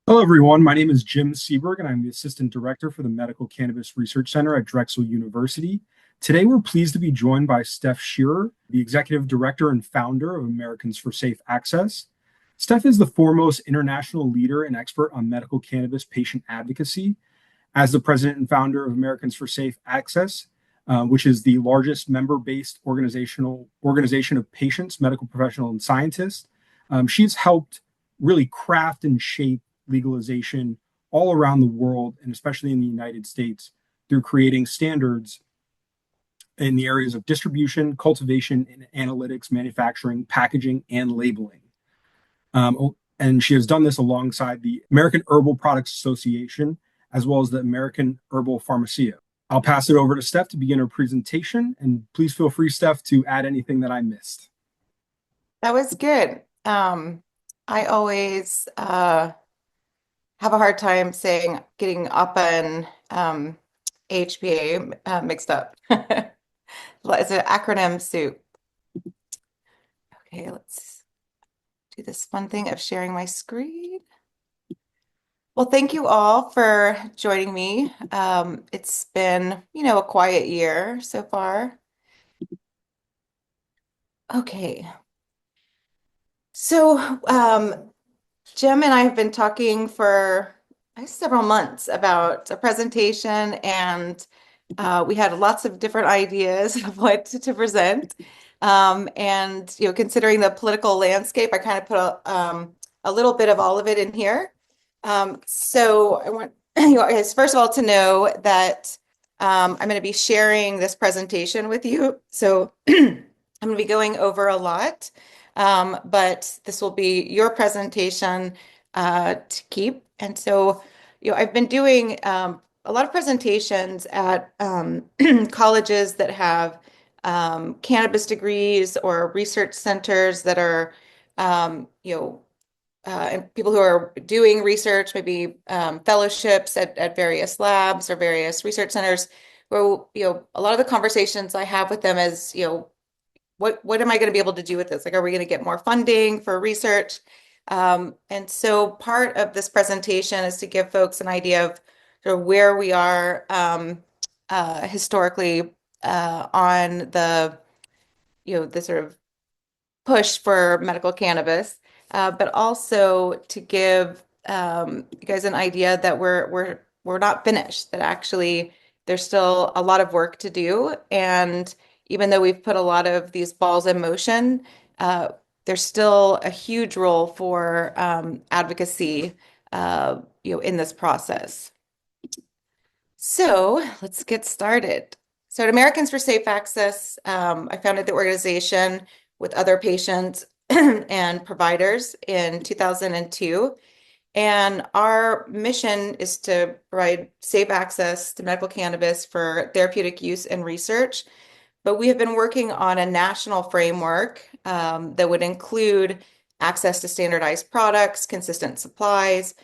Hello, everyone. My name is Jim Seberg, and I'm the Assistant Director for the Medical Cannabis Research Center at Drexel University. Today, we're pleased to be joined by Steph Sherer, the Executive Director and founder of Americans for Safe Access. Steph is the foremost international leader and expert on medical cannabis patient advocacy. As the president and founder of Americans for Safe Access, which is the largest member-based organization of patients, medical professionals, and scientists, she's helped really craft and shape legalization all around the world, and especially in the United States, through creating standards in the areas of distribution, cultivation, and analytics, manufacturing, packaging, and labeling. And she has done this alongside the American Herbal Products Association, as well as the American Herbal Pharmacia. I'll pass it over to Steph to begin her presentation, and please feel free, Steph, to add anything that I missed. That was good. I always have a hard time saying getting APA and HPA mixed up. It's an acronym soup. Okay, let's do this fun thing of sharing my screen. Well, thank you all for joining me. It's been, a quiet year so far. Okay, so Jim and I have been talking for several months about a presentation, and we had lots of different ideas of what to present. And considering the political landscape, I kind of put a little bit of all of it in here. So I want you guys, first of all, to know that I'm going to be sharing this presentation with you. So I'm going to be going over a lot. But this will be your presentation to keep. And so, I've been doing a lot of presentations at colleges that have cannabis degrees or research centers that are, and people who are doing research, maybe fellowships at various labs or various research centers, where, a lot of the conversations I have with them is, what am I going to be able to do with this? Like, are we going to get more funding for research? And so part of this presentation is to give folks an idea of sort of where we are historically on the sort of push for medical cannabis, but also to give you guys an idea that we're not finished, that actually there's still a lot of work to do. And even though we've put a lot of these balls in motion, there's still a huge role for advocacy, in this process. So let's get started. So at Americans for Safe Access, I founded the organization with other patients and providers in 2002. And our mission is to provide safe access to medical cannabis for therapeutic use and research. But we have been working on a national framework that would include access to standardized products, consistent supplies.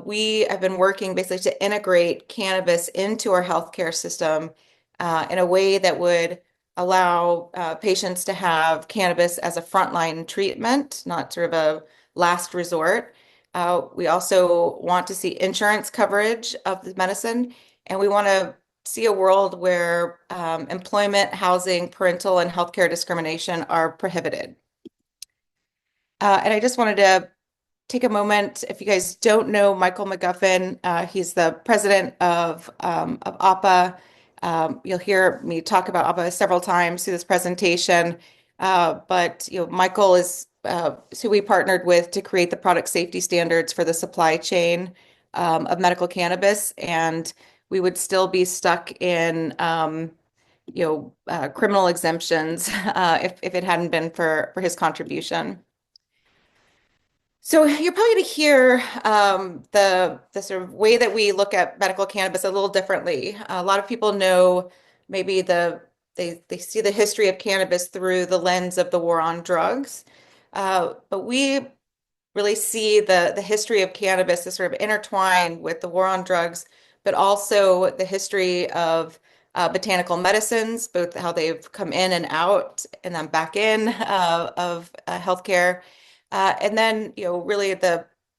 We have been working basically to integrate cannabis into our healthcare system in a way that would allow patients to have cannabis as a frontline treatment, not sort of a last resort. We also want to see insurance coverage of the medicine, and we want to see a world where employment, housing, parental, and healthcare discrimination are prohibited. And I just wanted to take a moment. If you guys don't know Michael McGuffin, he's the president of APA. You'll hear me talk about APA several times through this presentation. But Michael is who we partnered with to create the product safety standards for the supply chain of medical cannabis, and we would still be stuck in criminal exemptions if it hadn't been for his contribution. So you're probably going to hear the sort of way that we look at medical cannabis a little differently. A lot of people know maybe they see the history of cannabis through the lens of the war on drugs, but we really see the history of cannabis as sort of intertwined with the war on drugs, but also the history of botanical medicines, both how they've come in and out and then back in of healthcare. And then, really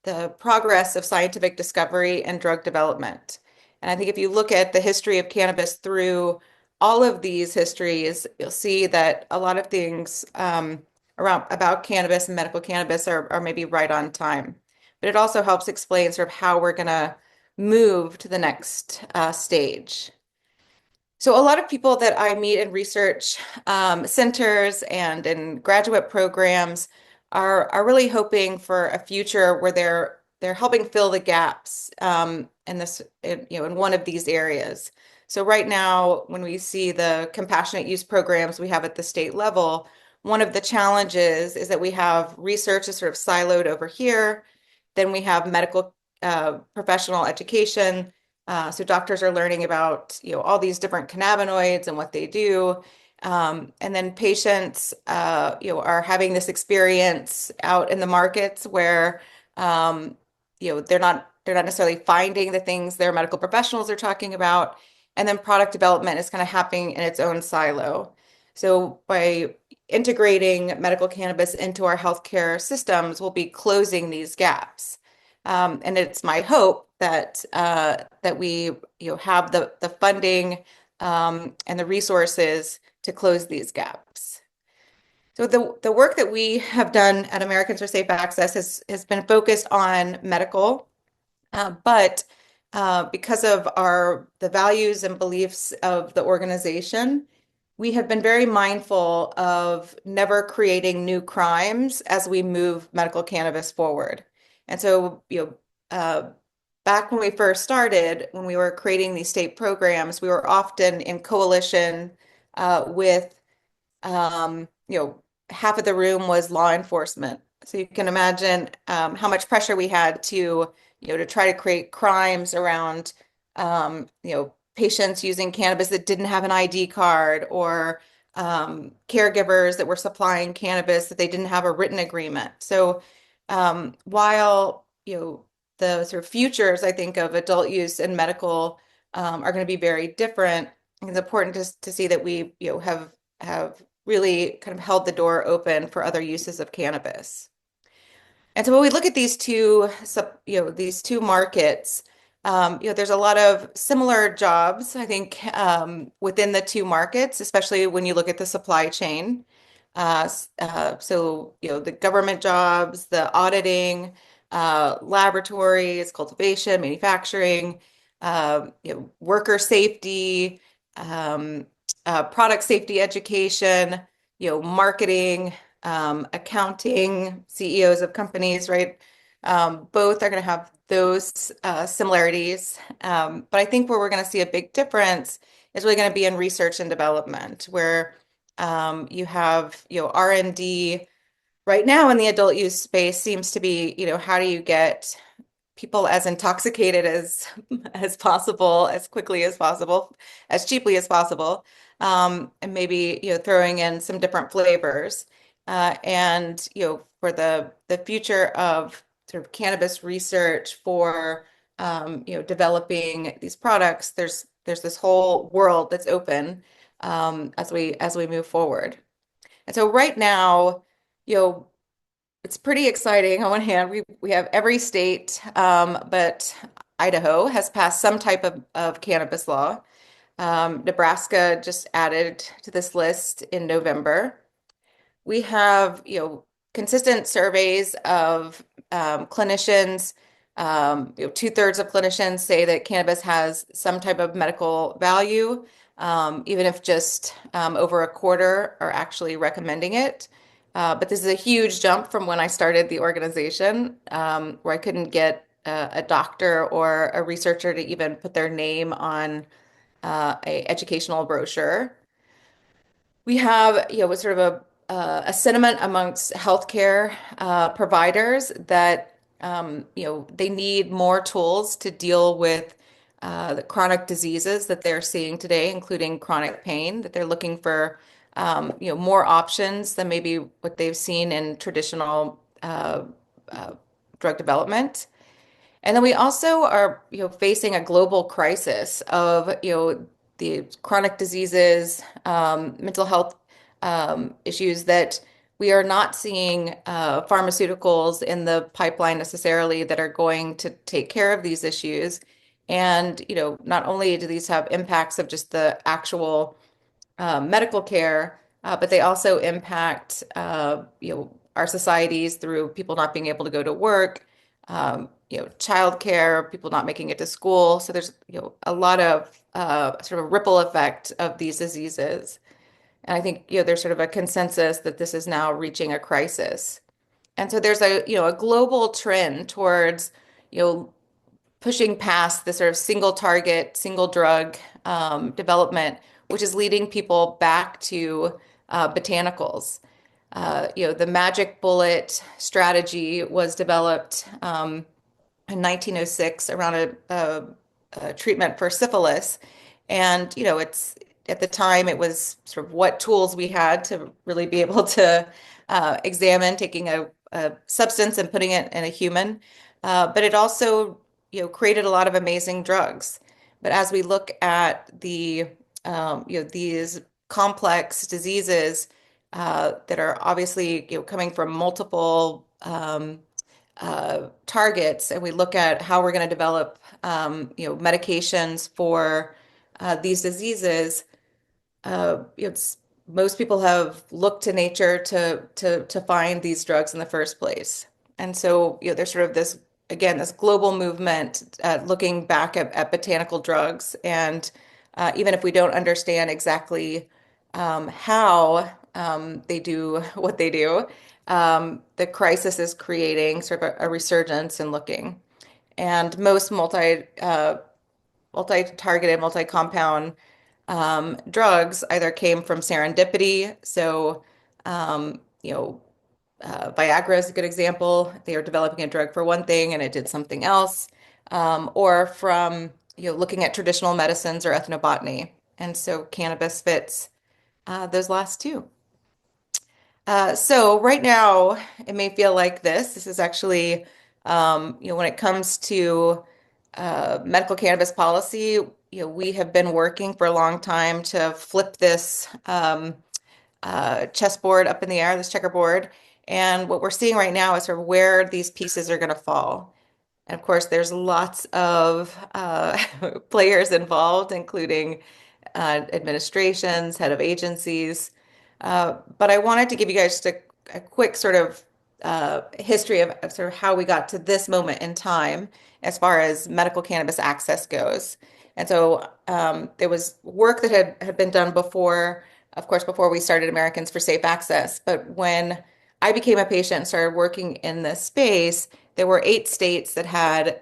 the progress of scientific discovery and drug development. And I think if you look at the history of cannabis through all of these histories, you'll see that a lot of things around about cannabis and medical cannabis are maybe right on time. But it also helps explain sort of how we're going to move to the next stage. So a lot of people that I meet in research centers and in graduate programs are really hoping for a future where they're helping fill the gaps in in one of these areas. So right now, when we see the compassionate use programs we have at the state level, one of the challenges is that we have research is sort of siloed over here. Then we have medical professional education, so doctors are learning about, all these different cannabinoids and what they do. And then patients, are having this experience out in the markets where, they're not necessarily finding the things their medical professionals are talking about. And then product development is kind of happening in its own silo. So by integrating medical cannabis into our healthcare systems, we'll be closing these gaps. And it's my hope that we have the funding and the resources to close these gaps. So the work that we have done at Americans for Safe Access has been focused on medical, but because of the values and beliefs of the organization, we have been very mindful of never creating new crimes as we move medical cannabis forward. And so, back when we first started, when we were creating these state programs, we were often in coalition with half of the room was law enforcement. So you can imagine how much pressure we had to try to create crimes around, patients using cannabis that didn't have an ID card or caregivers that were supplying cannabis that they didn't have a written agreement. So while, the sort of futures, I think, of adult use and medical are going to be very different, it's important to see that we, have really kind of held the door open for other uses of cannabis. And so when we look at these two markets, there's a lot of similar jobs, I think, within the two markets, especially when you look at the supply chain. The government jobs, the auditing, laboratories, cultivation, manufacturing, worker safety, product safety education, marketing, accounting, CEOs of companies, right? Both are going to have those similarities. But I think where we're going to see a big difference is really going to be in research and development, where you have, R&D right now in the adult use space seems to be, how do you get people as intoxicated as possible, as quickly as possible, as cheaply as possible, and maybe throwing in some different flavors. And for the future of sort of cannabis research for developing these products, there's this whole world that's open as we move forward. And so right now, you know, it's pretty exciting. On one hand, we have every state, but Idaho has passed some type of cannabis law. Nebraska just added to this list in November. We have, consistent surveys of clinicians. Two-thirds of clinicians say that cannabis has some type of medical value, even if just over a quarter are actually recommending it. But this is a huge jump from when I started the organization, where I couldn't get a doctor or a researcher to even put their name on a educational brochure. We have, sort of a sentiment amongst healthcare providers that, they need more tools to deal with the chronic diseases that they're seeing today, including chronic pain, that they're looking for, more options than maybe what they've seen in traditional uh, drug development. And then we also are, facing a global crisis of, the chronic diseases, mental health issues that we are not seeing pharmaceuticals in the pipeline necessarily that are going to take care of these issues. And, not only do these have impacts of just the actual medical care, but they also impact, our societies through people not being able to go to work, childcare, people not making it to school. So there's, a lot of sort of ripple effect of these diseases. And I think, there's sort of a consensus that this is now reaching a crisis. And so there's a global trend towards, you know, pushing past the sort of single target, single drug development, which is leading people back to botanicals. The magic bullet strategy was developed in 1906 around a treatment for syphilis. And, it's at the time it was sort of what tools we had to really be able to examine taking a substance and putting it in a human. But it also, created a lot of amazing drugs. But as we look at these complex diseases that are obviously, coming from multiple targets, and we look at how we're going to develop, medications for these diseases, it's most people have looked to nature to find these drugs in the first place. And so, there's sort of this, again, this global movement looking back at botanical drugs. And even if we don't understand exactly how they do what they do, the crisis is creating sort of a resurgence in looking. And most multi-targeted, multi-compound drugs either came from serendipity. So, Viagra is a good example. They were developing a drug for one thing and it did something else, or from, looking at traditional medicines or ethnobotany. And so cannabis fits those last two. So right now, it may feel like this. This is actually, when it comes to medical cannabis policy, we have been working for a long time to flip this chessboard up in the air, this checkerboard. And what we're seeing right now is sort of where these pieces are going to fall. And of course, there's lots of players involved, including administrations, head of agencies. But I wanted to give you guys just a quick sort of history of sort of how we got to this moment in time as far as medical cannabis access goes. And so there was work that had been done before, of course, before we started Americans for Safe Access. But when I became a patient and started working in this space, there were 8 states that had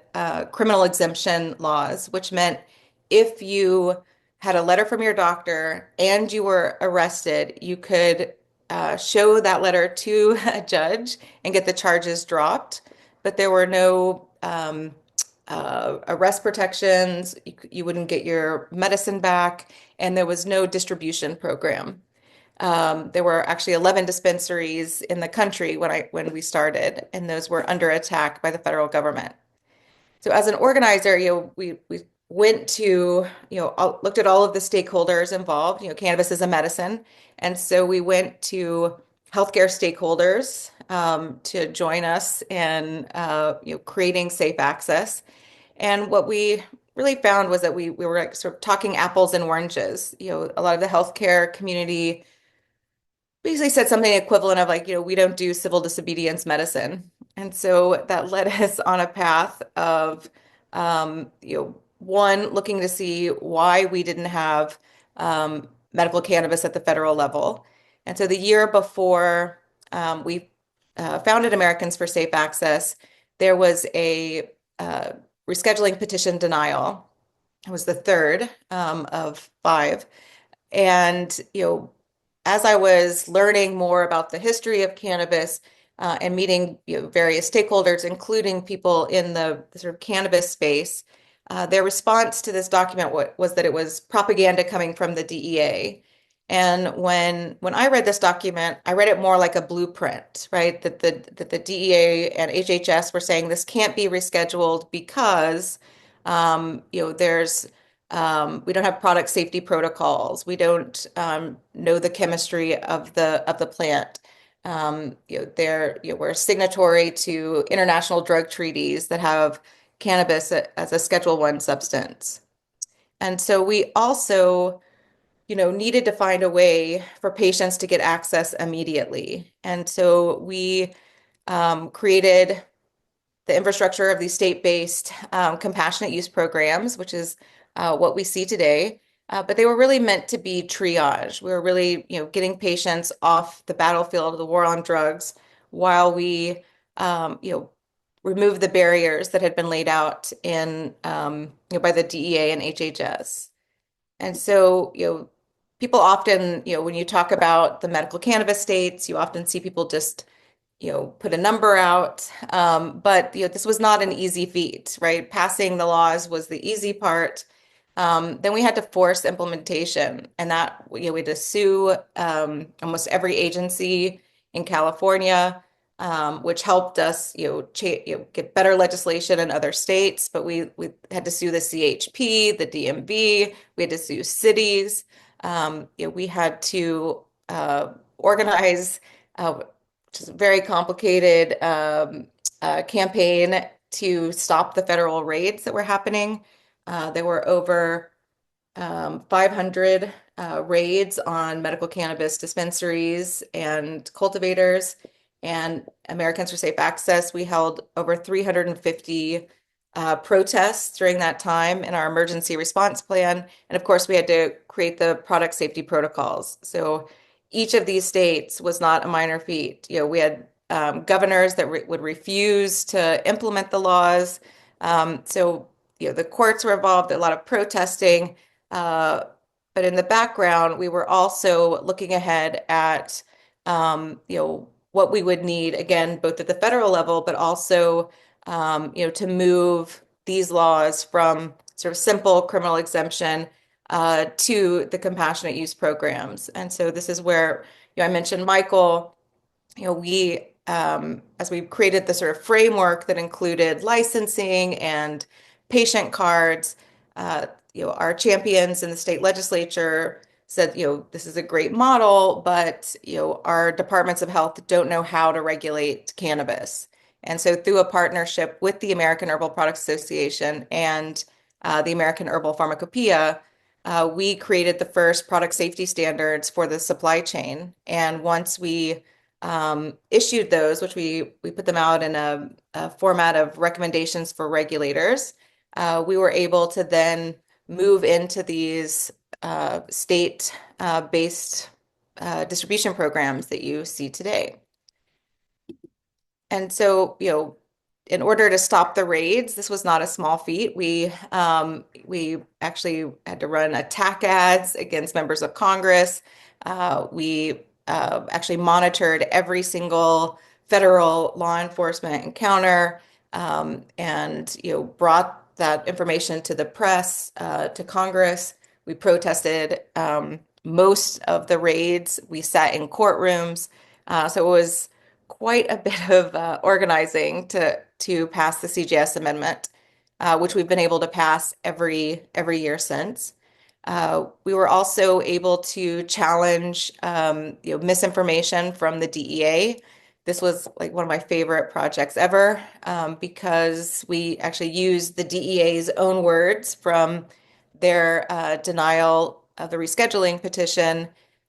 criminal exemption laws, which meant if you had a letter from your doctor and you were arrested, you could show that letter to a judge and get the charges dropped. But there were no arrest protections. You wouldn't get your medicine back, and there was no distribution program. There were actually 11 dispensaries in the country when we started, and those were under attack by the federal government. So as an organizer, we went to, looked at all of the stakeholders involved. Cannabis is a medicine. And so we went to healthcare stakeholders to join us in, creating safe access. And what we really found was that we were like sort of talking apples and oranges. A lot of the healthcare community basically said something equivalent of like, we don't do civil disobedience medicine. And so that led us on a path of, one, looking to see why we didn't have medical cannabis at the federal level. And so the year before we founded Americans for Safe Access, there was a rescheduling petition denial. It was the third of 5. And, as I was learning more about the history of cannabis and meeting, various stakeholders, including people in the sort of cannabis space, their response to this document was that it was propaganda coming from the DEA. And when I read this document, I read it more like a blueprint, right? That the DEA and HHS were saying this can't be rescheduled because, there's we don't have product safety protocols. We don't know the chemistry of the plant. We're signatory to international drug treaties that have cannabis as a Schedule One substance. And so we also, needed to find a way for patients to get access immediately. And so we created the infrastructure of these state-based compassionate use programs, which is what we see today. But they were really meant to be triage. We were really, getting patients off the battlefield of the war on drugs while we, remove the barriers that had been laid out by the DEA and HHS. And so, people often, when you talk about the medical cannabis states, you often see people just put a number out. But this was not an easy feat, right? Passing the laws was the easy part. Then we had to force implementation, and that we had to sue almost every agency in California, which helped us, get better legislation in other states. But we had to sue the CHP, the DMV. We had to sue cities. We had to organize. Which is a very complicated campaign to stop the federal raids that were happening. There were over 500 raids on medical cannabis dispensaries and cultivators. And Americans for Safe Access, we held over 350 protests during that time in our emergency response plan. And of course, we had to create the product safety protocols. So each of these states was not a minor feat. We had governors that would refuse to implement the laws. The courts were involved, a lot of protesting. But in the background, we were also looking ahead at, what we would need, again, both at the federal level, but also, to move these laws from sort of simple criminal exemption to the compassionate use programs. And so this is where, I mentioned Michael, as we created the sort of framework that included licensing and patient cards, our champions in the state legislature said, this is a great model, but, our departments of health don't know how to regulate cannabis. And so through a partnership with the American Herbal Products Association and the American Herbal Pharmacopoeia, we created the first product safety standards for the supply chain. And once we issued those, which we put them out in a format of recommendations for regulators, we were able to then move into these state-based distribution programs that you see today. And so, in order to stop the raids, this was not a small feat. We actually had to run attack ads against members of Congress. We actually monitored every single federal law enforcement encounter, and brought that information to the press, to Congress. We protested most of the raids. We sat in courtrooms. So it was quite a bit of organizing to pass the CJS amendment, which we've been able to pass every year since. We were also able to challenge misinformation from the DEA. This was like one of my favorite projects ever, because we actually used the DEA's own words from their denial of the rescheduling petition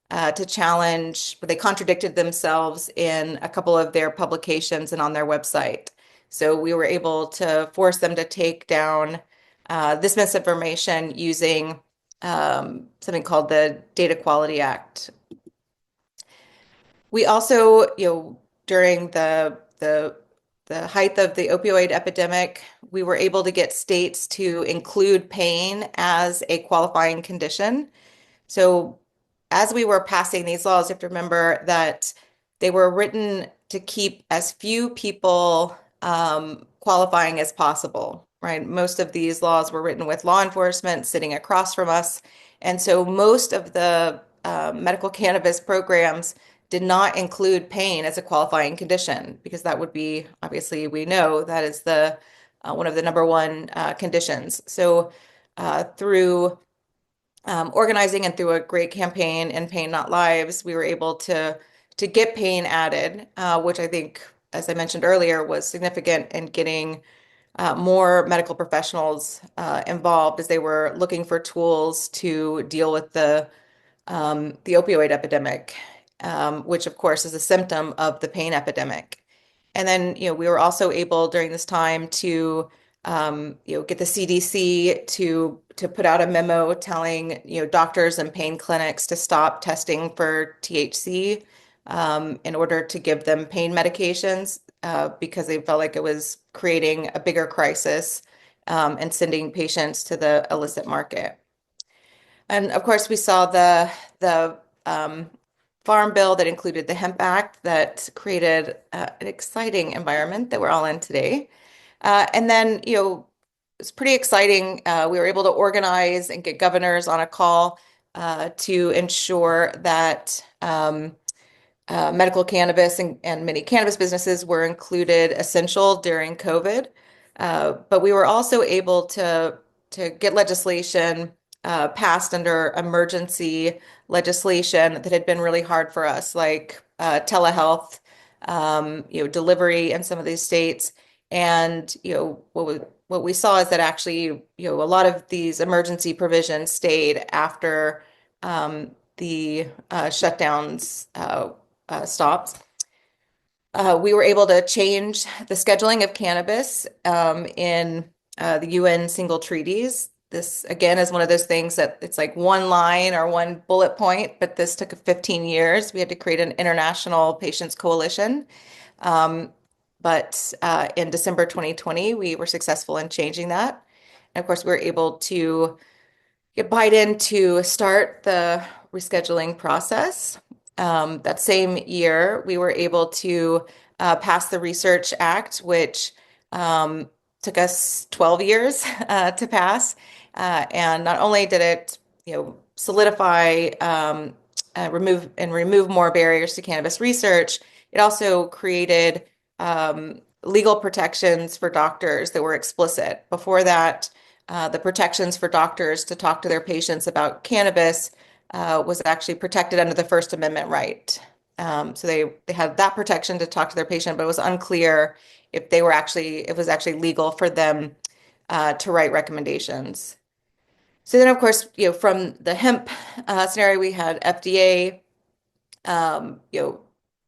to challenge, but they contradicted themselves in a couple of their publications and on their website. So we were able to force them to take down this misinformation using something called the Data Quality Act. We also, during the height of the opioid epidemic, we were able to get states to include pain as a qualifying condition. So as we were passing these laws, you have to remember that they were written to keep as few people qualifying as possible, right? Most of these laws were written with law enforcement sitting across from us. And so most of the medical cannabis programs did not include pain as a qualifying condition, because that would be, obviously, we know that is the one of the number one conditions. So through organizing and through a great campaign in Pain Not Lives, we were able to to get pain added, which I think, as I mentioned earlier, was significant in getting more medical professionals involved as they were looking for tools to deal with the opioid epidemic, which of course is a symptom of the pain epidemic. And then, we were also able during this time to, get the CDC to put out a memo telling, doctors and pain clinics to stop testing for THC, in order to give them pain medications, because they felt like it was creating a bigger crisis, and sending patients to the illicit market. And of course, we saw the farm bill that included the Hemp Act that created an exciting environment that we're all in today. And then, it's pretty exciting. We were able to organize and get governors on a call to ensure that medical cannabis and many cannabis businesses were included essential during COVID. But we were also able to get legislation passed under emergency legislation that had been really hard for us, like telehealth, delivery in some of these states. And what we saw is that actually, a lot of these emergency provisions stayed after the shutdowns stopped. We were able to change the scheduling of cannabis in the UN single treaties. This, again, is one of those things that it's like one line or one bullet point, but this took 15 years. We had to create an international patients coalition. But in December 2020, we were successful in changing that. And of course, we were able to get Biden to start the rescheduling process. That same year, we were able to pass the Research Act, which took us 12 years to pass. And not only did it, solidify, remove more barriers to cannabis research, it also created legal protections for doctors that were explicit. Before that, the protections for doctors to talk to their patients about cannabis was actually protected under the First Amendment right. So they had that protection to talk to their patient, but it was unclear if it was actually legal for them to write recommendations. So then, of course, from the hemp scenario, we had FDA,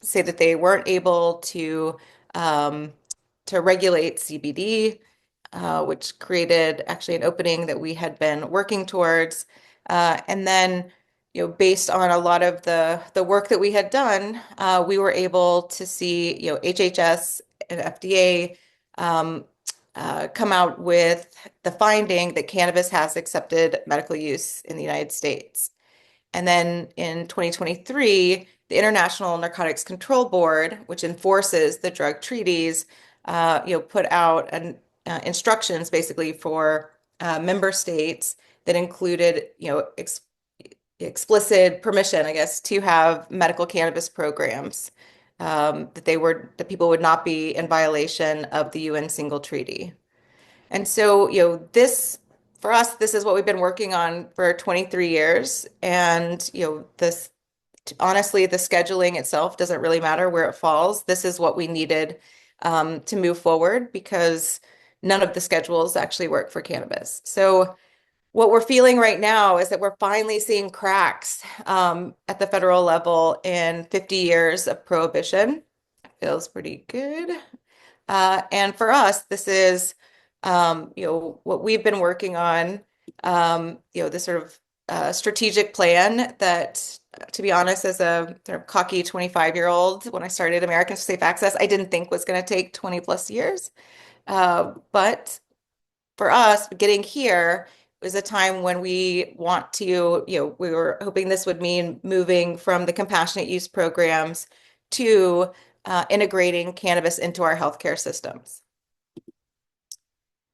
say that they weren't able to regulate CBD, which created actually an opening that we had been working towards. And then, based on a lot of the work that we had done, we were able to see, HHS and FDA come out with the finding that cannabis has accepted medical use in the United States. And then in 2023, the International Narcotics Control Board, which enforces the drug treaties, put out instructions basically for member states that included, explicit permission, I guess, to have medical cannabis programs, that people would not be in violation of the UN single treaty. And so, for us, this is what we've been working on for 23 years. And, honestly, the scheduling itself doesn't really matter where it falls. This is what we needed to move forward because none of the schedules actually work for cannabis. So what we're feeling right now is that we're finally seeing cracks at the federal level in 50 years of prohibition. Feels pretty good. And for us, this is, what we've been working on, this sort of strategic plan that, to be honest, as a sort of cocky 25-year-old, when I started Americans for Safe Access, I didn't think was going to take 20 plus years. But for us, getting here was a time when we want to, we were hoping this would mean moving from the compassionate use programs to integrating cannabis into our healthcare systems.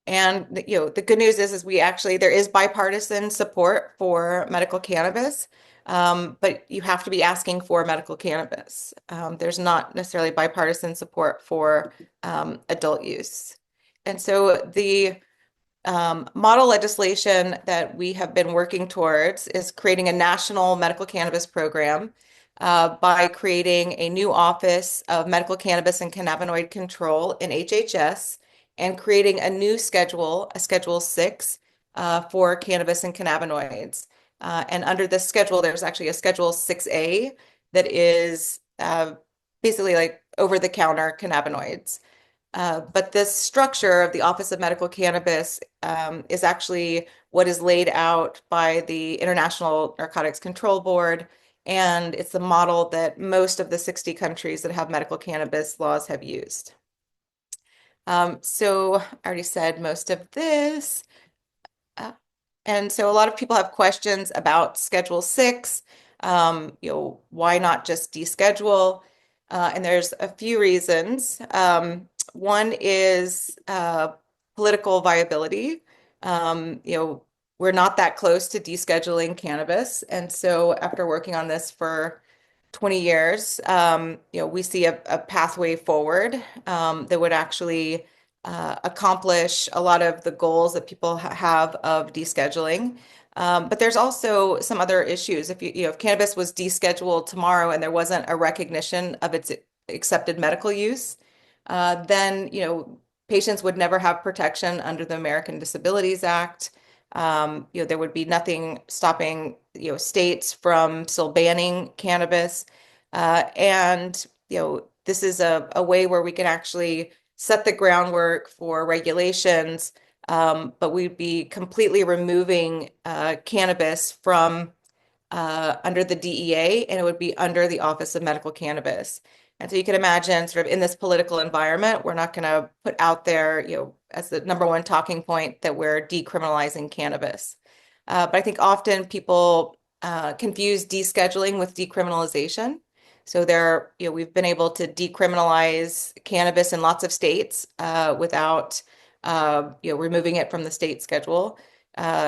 And the good news is there is bipartisan support for medical cannabis, but you have to be asking for medical cannabis. There's not necessarily bipartisan support for adult use. And so the model legislation that we have been working towards is creating a national medical cannabis program by creating a new Office of Medical Cannabis and Cannabinoid Control in HHS and creating a new schedule, a Schedule 6, for cannabis and cannabinoids. And under this schedule, there's actually a Schedule 6A that is basically like over-the-counter cannabinoids. But this structure of the Office of Medical Cannabis is actually what is laid out by the International Narcotics Control Board, and it's the model that most of the 60 countries that have medical cannabis laws have used. So I already said most of this. Uh, and so a lot of people have questions about Schedule 6. Why not just deschedule? And there's a few reasons. One is political viability. We're not that close to descheduling cannabis. And so after working on this for 20 years, we see a pathway forward that would actually accomplish a lot of the goals that people have of descheduling. But there's also some other issues. If cannabis was descheduled tomorrow and there wasn't a recognition of its accepted medical use, then patients would never have protection under the American Disabilities Act. There would be nothing stopping states from still banning cannabis, and this is a way where we can actually set the groundwork for regulations, but we'd be completely removing cannabis from under the DEA, and it would be under the Office of Medical Cannabis. And so you can imagine, sort of in this political environment, we're not going to put out there, as the number one talking point that we're decriminalizing cannabis. But I think often people confuse descheduling with decriminalization. So we've been able to decriminalize cannabis in lots of states without, removing it from the state schedule.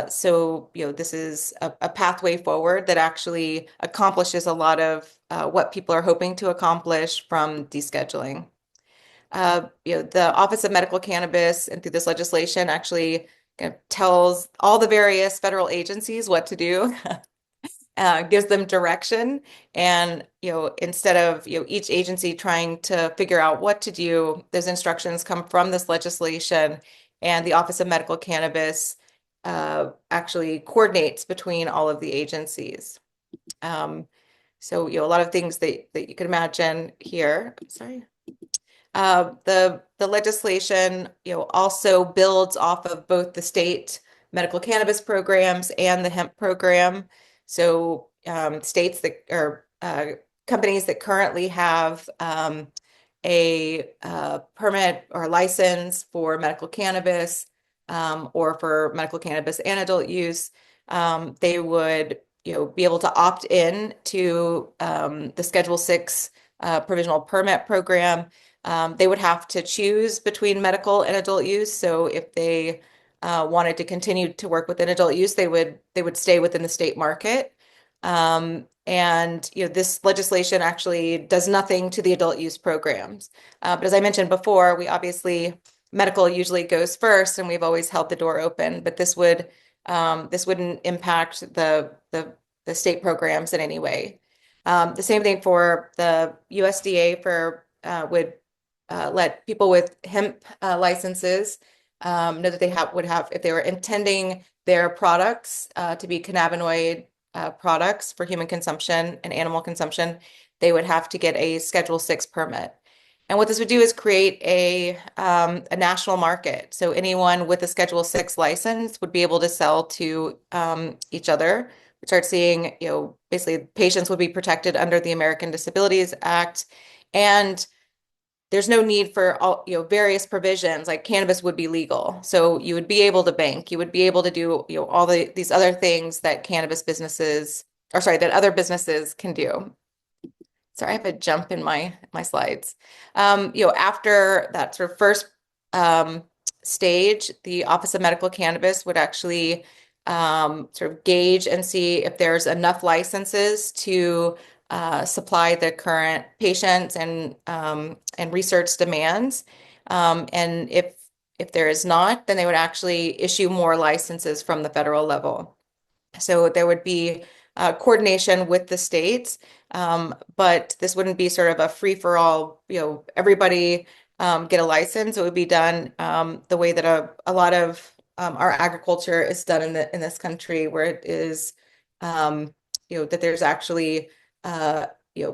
So this is a pathway forward that actually accomplishes a lot of what people are hoping to accomplish from descheduling. The Office of Medical Cannabis and through this legislation actually kind of tells all the various federal agencies what to do. Gives them direction, and instead of each agency trying to figure out what to do, those instructions come from this legislation, and the Office of Medical Cannabis actually coordinates between all of the agencies. So a lot of things that you can imagine here. Sorry. The legislation also builds off of both the state medical cannabis programs and the hemp program. So states that or companies that currently have a permit or license for medical cannabis or for medical cannabis and adult use, they would be able to opt in to the Schedule 6 provisional permit program. They would have to choose between medical and adult use. So if they wanted to continue to work within adult use, they would stay within the state market. And this legislation actually does nothing to the adult use programs. But as I mentioned before, we obviously medical usually goes first, and we've always held the door open. But this wouldn't impact the state programs in any way. The same thing for the USDA would let people with hemp licenses know that they would have, if they were intending their products to be cannabinoid products for human consumption and animal consumption, they would have to get a Schedule 6 permit. And what this would do is create a national market. So anyone with a Schedule 6 license would be able to sell to each other. We start seeing, basically patients would be protected under the American Disabilities Act. And there's no need for all, various provisions, like cannabis would be legal. So you would be able to bank, you would be able to do, all these other things that that other businesses can do. Sorry, I have a jump in my slides. After that sort of first stage, the Office of Medical Cannabis would actually sort of gauge and see if there's enough licenses to supply the current patients and research demands. And if there is not, then they would actually issue more licenses from the federal level. So there would be coordination with the states. But this wouldn't be sort of a free-for-all, everybody get a license. It would be done the way that a lot of our agriculture is done in this country, where it is, that there's actually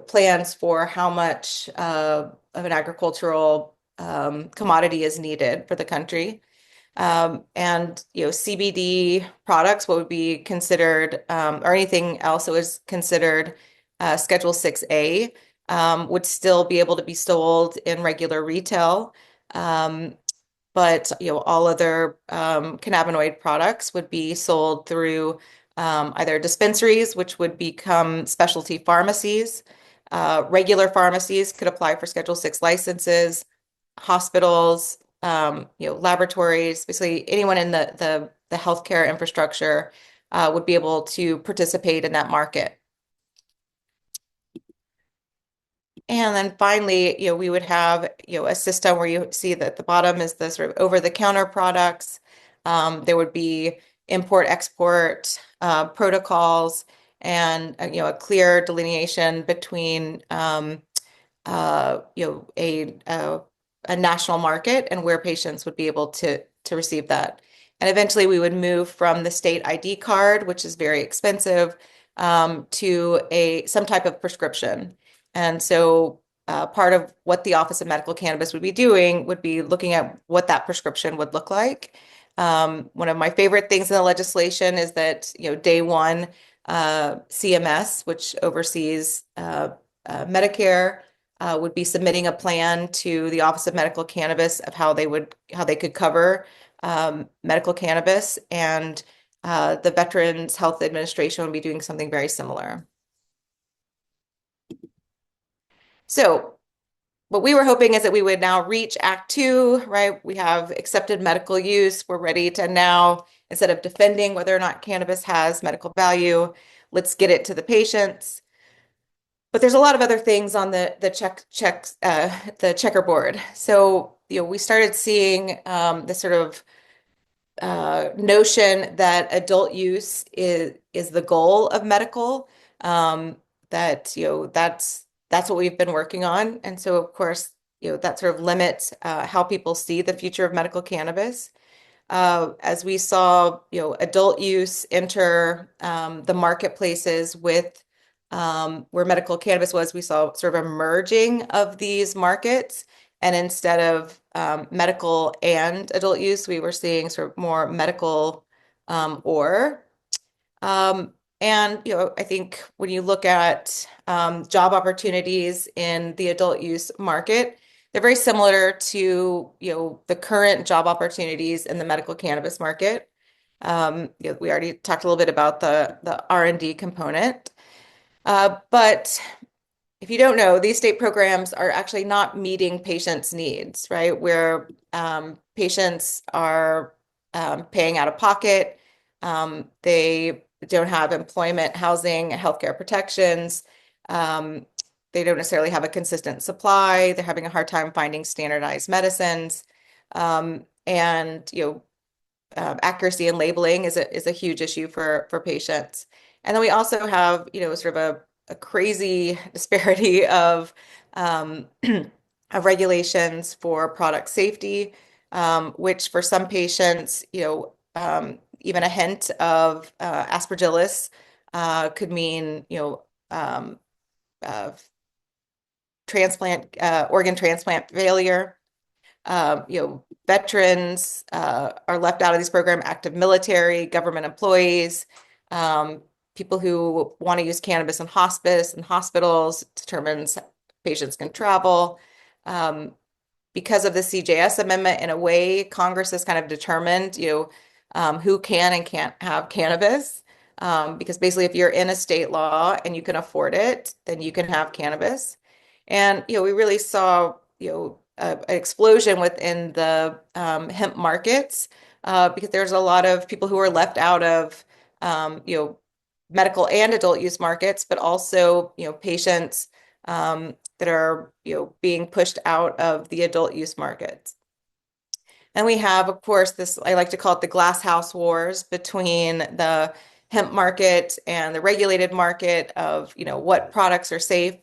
plans for how much of an agricultural commodity is needed for the country. And CBD products, what would be considered, or anything else that was considered Schedule 6A, would still be able to be sold in regular retail. But all other cannabinoid products would be sold through either dispensaries, which would become specialty pharmacies. Regular pharmacies could apply for Schedule 6 licenses. Hospitals, laboratories, basically anyone in the healthcare infrastructure would be able to participate in that market. And then finally, we would have, a system where you see that the bottom is the sort of over-the-counter products. There would be import-export protocols and, a clear delineation between, a national market and where patients would be able to receive that. And eventually we would move from the state ID card, which is very expensive, to some type of prescription. And so part of what the Office of Medical Cannabis would be doing would be looking at what that prescription would look like. One of my favorite things in the legislation is that, day one, CMS, which oversees Medicare, would be submitting a plan to the Office of Medical Cannabis of how they could cover medical cannabis, and the Veterans Health Administration would be doing something very similar. So what we were hoping is that we would now reach Act 2, right? We have accepted medical use. We're ready to now, instead of defending whether or not cannabis has medical value, let's get it to the patients. But there's a lot of other things on the checkerboard. So, we started seeing this sort of notion that adult use is the goal of medical. That's what we've been working on. And so, of course, that sort of limits how people see the future of medical cannabis. As we saw, adult use enter the marketplaces with where medical cannabis was, we saw sort of a merging of these markets. And instead of medical and adult use, we were seeing sort of more medical or. And, I think when you look at job opportunities in the adult use market, they're very similar to, the current job opportunities in the medical cannabis market. We already talked a little bit about the R&D component. But if you don't know, these state programs are actually not meeting patients' needs, right? Where patients are paying out of pocket. They don't have employment, housing, healthcare protections. They don't necessarily have a consistent supply. They're having a hard time finding standardized medicines. And, accuracy and labeling is a huge issue for patients. And then we also have, sort of a crazy disparity of of regulations for product safety, which for some patients, even a hint of aspergillus could mean, organ transplant failure. Veterans are left out of this program, active military, government employees, people who want to use cannabis in hospice and hospitals, determines patients can travel. Because of the CJS amendment, in a way, Congress has kind of determined, who can and can't have cannabis. Because basically, if you're in a state law and you can afford it, then you can have cannabis. And, we really saw, an explosion within the hemp markets because there's a lot of people who are left out of, medical and adult use markets, but also, patients that are, being pushed out of the adult use markets. And we have, of course, this, I like to call it the glass house wars between the hemp market and the regulated market of, what products are safe.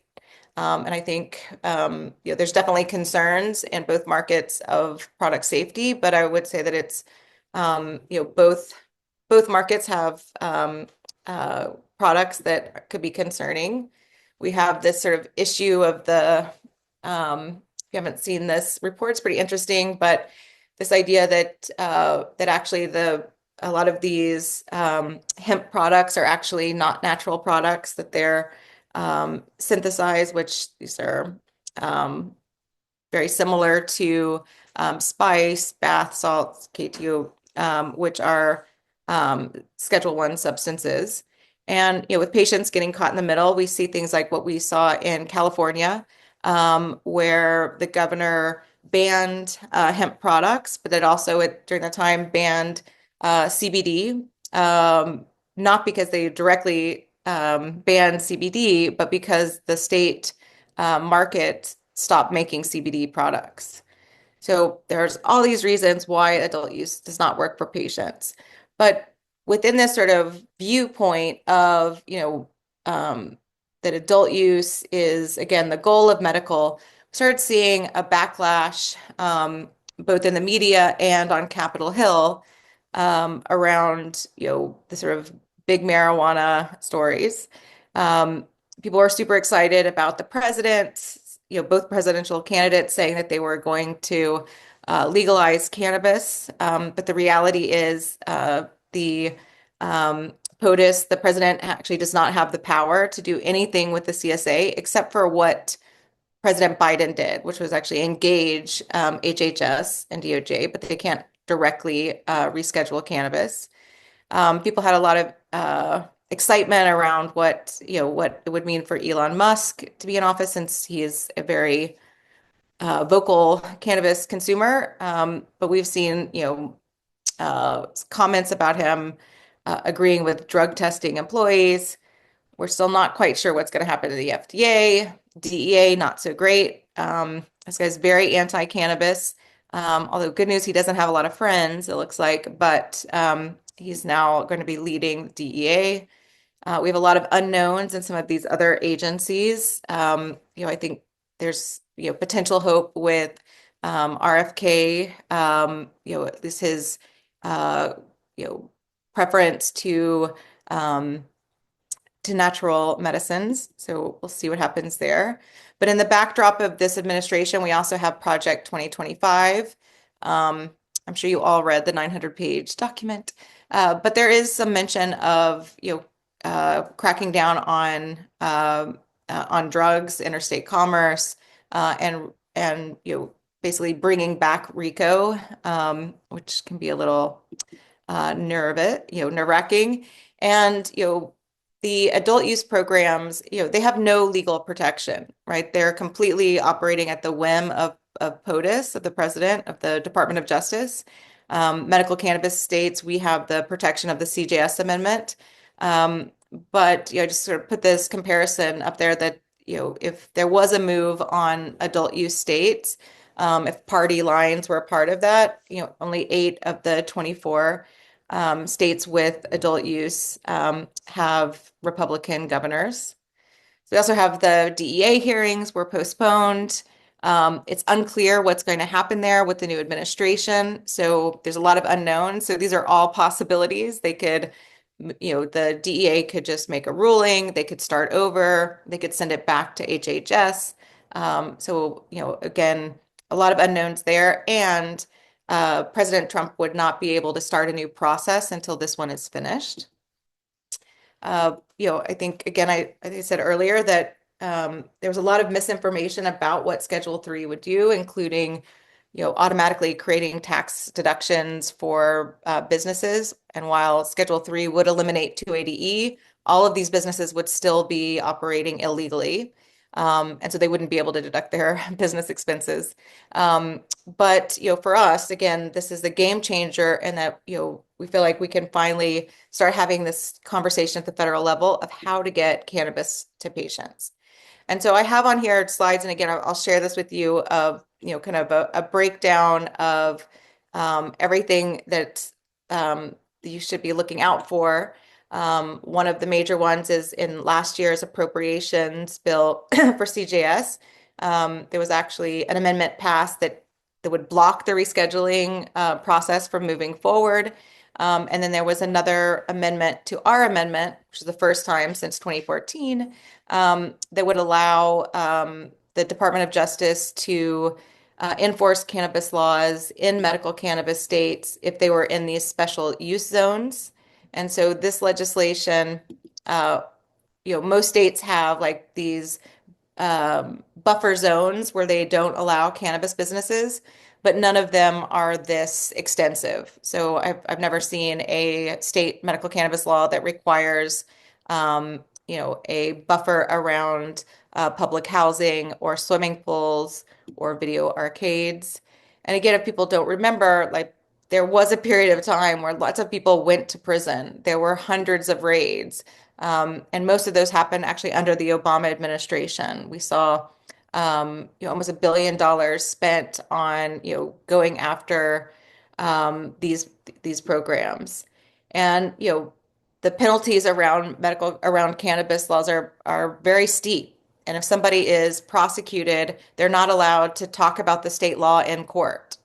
And I think, there's definitely concerns in both markets of product safety, but I would say that it's, both markets have products that could be concerning. We have this sort of issue of if you haven't seen this report, it's pretty interesting, but this idea that actually a lot of these hemp products are actually not natural products, that they're synthesized, which these are very similar to spice, bath salts, KTO, which are Schedule 1 substances. And with patients getting caught in the middle, we see things like what we saw in California, where the governor banned hemp products, but it also during that time banned CBD, not because they directly banned CBD, but because the state market stopped making CBD products. So there's all these reasons why adult use does not work for patients. But within this sort of viewpoint of, that adult use is, again, the goal of medical, started seeing a backlash, both in the media and on Capitol Hill, around, the sort of big marijuana stories. People are super excited about the president, both presidential candidates saying that they were going to legalize cannabis. But the reality is the POTUS, the president actually does not have the power to do anything with the CSA except for what President Biden did, which was actually engage HHS and DOJ, but they can't directly reschedule cannabis. People had a lot of excitement around what it would mean for Elon Musk to be in office, since he is a very vocal cannabis consumer. But we've seen, comments about him agreeing with drug testing employees. We're still not quite sure what's going to happen to the FDA. DEA, not so great. This guy's very anti-cannabis. Although good news, he doesn't have a lot of friends, it looks like, but he's now going to be leading DEA. We have a lot of unknowns in some of these other agencies. I think there's, potential hope with RFK, at least his, preference to natural medicines. So we'll see what happens there. But in the backdrop of this administration, we also have Project 2025. I'm sure you all read the 900-page document, but there is some mention of cracking down on drugs, interstate commerce, and basically bringing back RICO, which can be a little nerve-wracking. And the adult use programs, they have no legal protection, right? They're completely operating at the whim of POTUS, of the president of the Department of Justice. Medical cannabis states we have the protection of the CJS amendment. But just sort of put this comparison up there that, if there was a move on adult use states, if party lines were a part of that, only 8 of the 24 states with adult use have Republican governors. So we also have the DEA hearings were postponed. It's unclear what's going to happen there with the new administration. So there's a lot of unknowns. So these are all possibilities. They could, the DEA could just make a ruling. They could start over. They could send it back to HHS. So, again, a lot of unknowns there. And President Trump would not be able to start a new process until this one is finished. I think, again, I said earlier that there was a lot of misinformation about what Schedule 3 would do, including, automatically creating tax deductions for businesses. And while Schedule 3 would eliminate 280E, all of these businesses would still be operating illegally. And so they wouldn't be able to deduct their business expenses. But, for us, again, this is a game changer, and that, we feel like we can finally start having this conversation at the federal level of how to get cannabis to patients. And so I have on here slides, and again, I'll share this with you of, kind of a breakdown of everything that you should be looking out for. One of the major ones is in last year's appropriations bill for CJS. There was actually an amendment passed that would block the rescheduling process from moving forward. And then there was another amendment to our amendment, which is the first time since 2014, that would allow the Department of Justice to enforce cannabis laws in medical cannabis states if they were in these special use zones. And so this legislation, uh, most states have like these buffer zones where they don't allow cannabis businesses, but none of them are this extensive. So I've never seen a state medical cannabis law that requires, a buffer around public housing or swimming pools or video arcades. And again, if people don't remember, like there was a period of time where lots of people went to prison. There were hundreds of raids. And most of those happened actually under the Obama administration. We saw, almost $1 billion spent on, going after these programs, and the penalties around cannabis laws are very steep. And if somebody is prosecuted, they're not allowed to talk about the state law in court.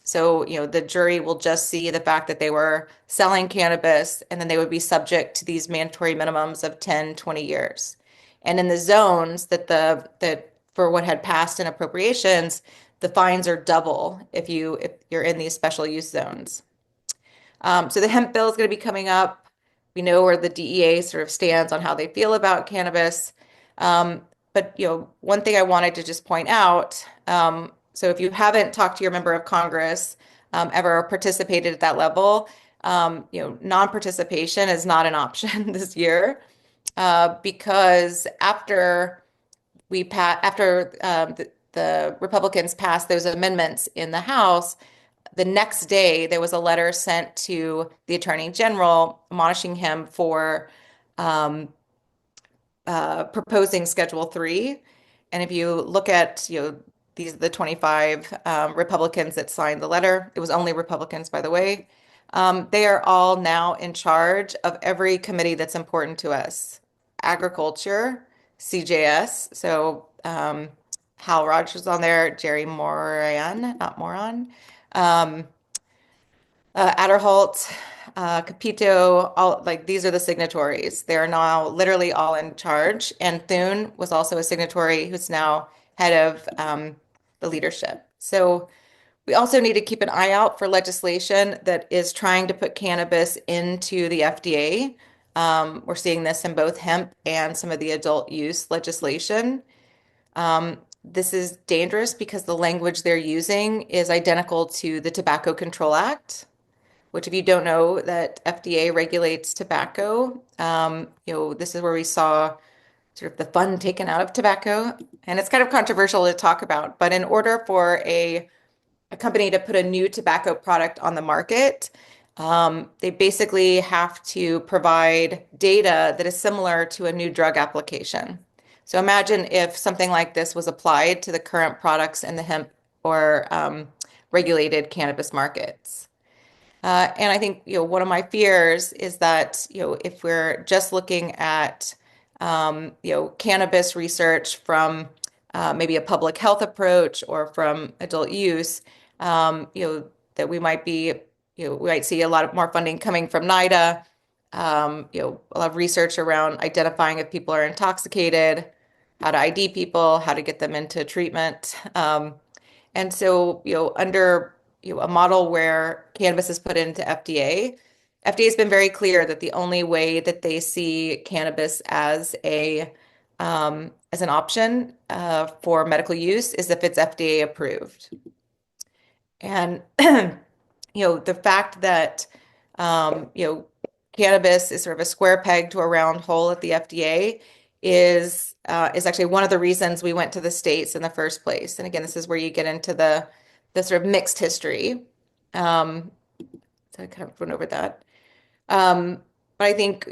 So, the jury will just see the fact that they were selling cannabis, and then they would be subject to these mandatory minimums of 10, 20 years. And in the zones that for what had passed in appropriations, the fines are double if you're in these special use zones. So the hemp bill is going to be coming up. We know where the DEA sort of stands on how they feel about cannabis. But one thing I wanted to just point out, so if you haven't talked to your member of Congress, ever participated at that level, non-participation is not an option this year, because the Republicans passed those amendments in the House, the next day there was a letter sent to the Attorney General admonishing him for um, proposing Schedule 3. And if you look at, these are the 25 Republicans that signed the letter. It was only Republicans, by the way. They are all now in charge of every committee that's important to us. Agriculture, CJS, so Hal Rogers on there, Jerry Moran, not Moron, um, Adderholt, Capito, all like these are the signatories. They're now literally all in charge. And Thune was also a signatory who's now head of the leadership. So we also need to keep an eye out for legislation that is trying to put cannabis into the FDA. We're seeing this in both hemp and some of the adult use legislation. This is dangerous because the language they're using is identical to the Tobacco Control Act, which if you don't know that FDA regulates tobacco, this is where we saw sort of the fun taken out of tobacco. And it's kind of controversial to talk about, but in order for a company to put a new tobacco product on the market, they basically have to provide data that is similar to a new drug application. So imagine if something like this was applied to the current products in the hemp or regulated cannabis markets. And I think, one of my fears is that, if we're just looking at, cannabis research from maybe a public health approach or from adult use, that we might see a lot of more funding coming from NIDA, a lot of research around identifying if people are intoxicated, how to ID people, how to get them into treatment. And so, under a model where cannabis is put into FDA has been very clear that the only way that they see cannabis as an option for medical use is if it's FDA approved. And the fact that cannabis is sort of a square peg to a round hole at the FDA is actually one of the reasons we went to the States in the first place. And again, this is where you get into the sort of mixed history. So I kind of went over that. But I think,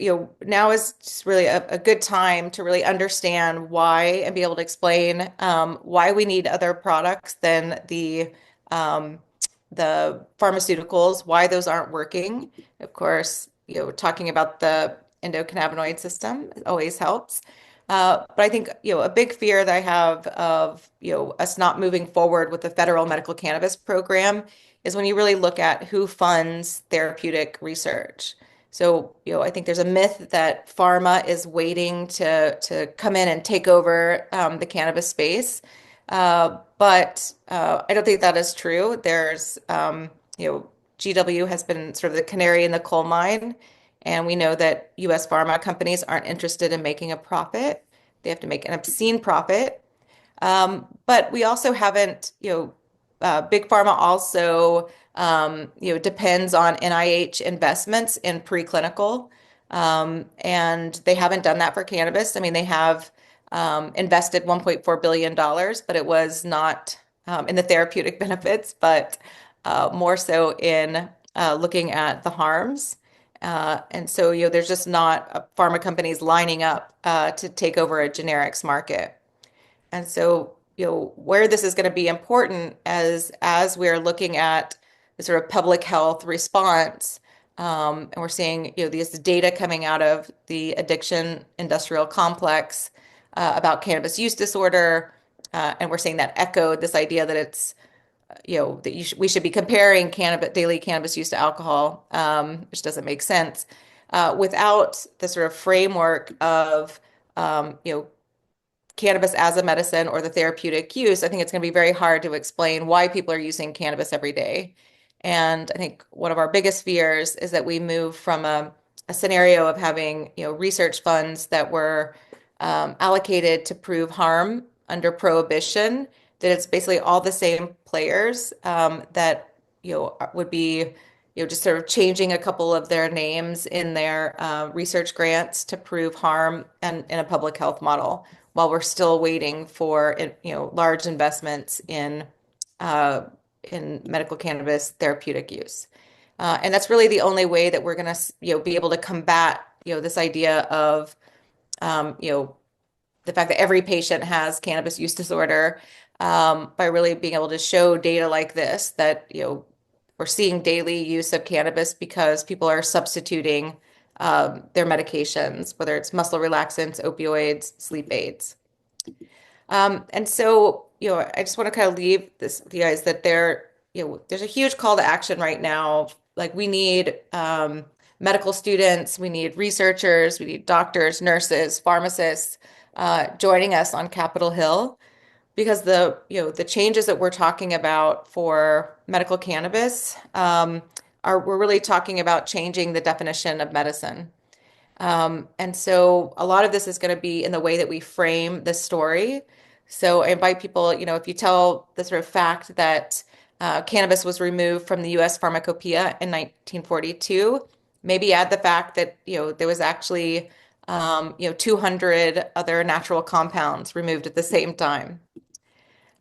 now is just really a good time to really understand why and be able to explain why we need other products than the pharmaceuticals, why those aren't working. Of course, talking about the endocannabinoid system. It always helps. But I think, a big fear that I have of, us not moving forward with the federal medical cannabis program is when you really look at who funds therapeutic research. So, I think there's a myth that pharma is waiting to come in and take over the cannabis space. But I don't think that is true. GW has been sort of the canary in the coal mine. And we know that US pharma companies aren't interested in making a profit. They have to make an obscene profit. But we also haven't, big pharma also, depends on NIH investments in preclinical. And they haven't done that for cannabis. I mean, they have invested $1.4 billion, but it was not in the therapeutic benefits, but more so in looking at the harms. And so, there's just not pharma companies lining up to take over a generics market. And so, where this is going to be important as we're looking at the sort of public health response, and we're seeing, this data coming out of the addiction industrial complex about cannabis use disorder, and we're seeing that echoed this idea that it's that we should be comparing daily cannabis use to alcohol, which doesn't make sense, without the sort of framework of cannabis as a medicine or the therapeutic use. I think it's going to be very hard to explain why people are using cannabis every day. And I think one of our biggest fears is that we move from a scenario of having, research funds that were allocated to prove harm under prohibition, that it's basically all the same players that, would be, just sort of changing a couple of their names in their research grants to prove harm and in a public health model, while we're still waiting for, large investments in medical cannabis therapeutic use. And that's really the only way that we're going to, be able to combat, this idea of, the fact that every patient has cannabis use disorder, by really being able to show data like this, that, we're seeing daily use of cannabis because people are substituting their medications, whether it's muscle relaxants, opioids, sleep aids. And so, I just want to kind of leave this with you guys that there's a huge call to action right now. Like we need medical students, we need researchers, we need doctors, nurses, pharmacists joining us on Capitol Hill, because the changes that we're talking about for medical cannabis we're really talking about changing the definition of medicine. And so a lot of this is going to be in the way that we frame the story. So I invite people, if you tell the sort of fact that cannabis was removed from the US pharmacopoeia in 1942, maybe add the fact that, there was actually, 200 other natural compounds removed at the same time.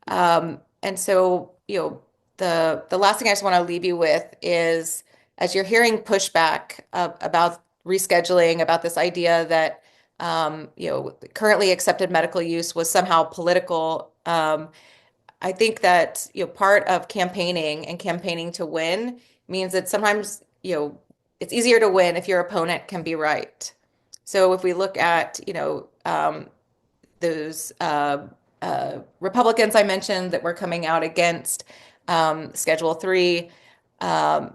And so, the last thing I just want to leave you with is, as you're hearing pushback about rescheduling, about this idea that currently accepted medical use was somehow political. I think that part of campaigning and campaigning to win means that sometimes it's easier to win if your opponent can be right. So if we look at those Republicans I mentioned that were coming out against Schedule 3,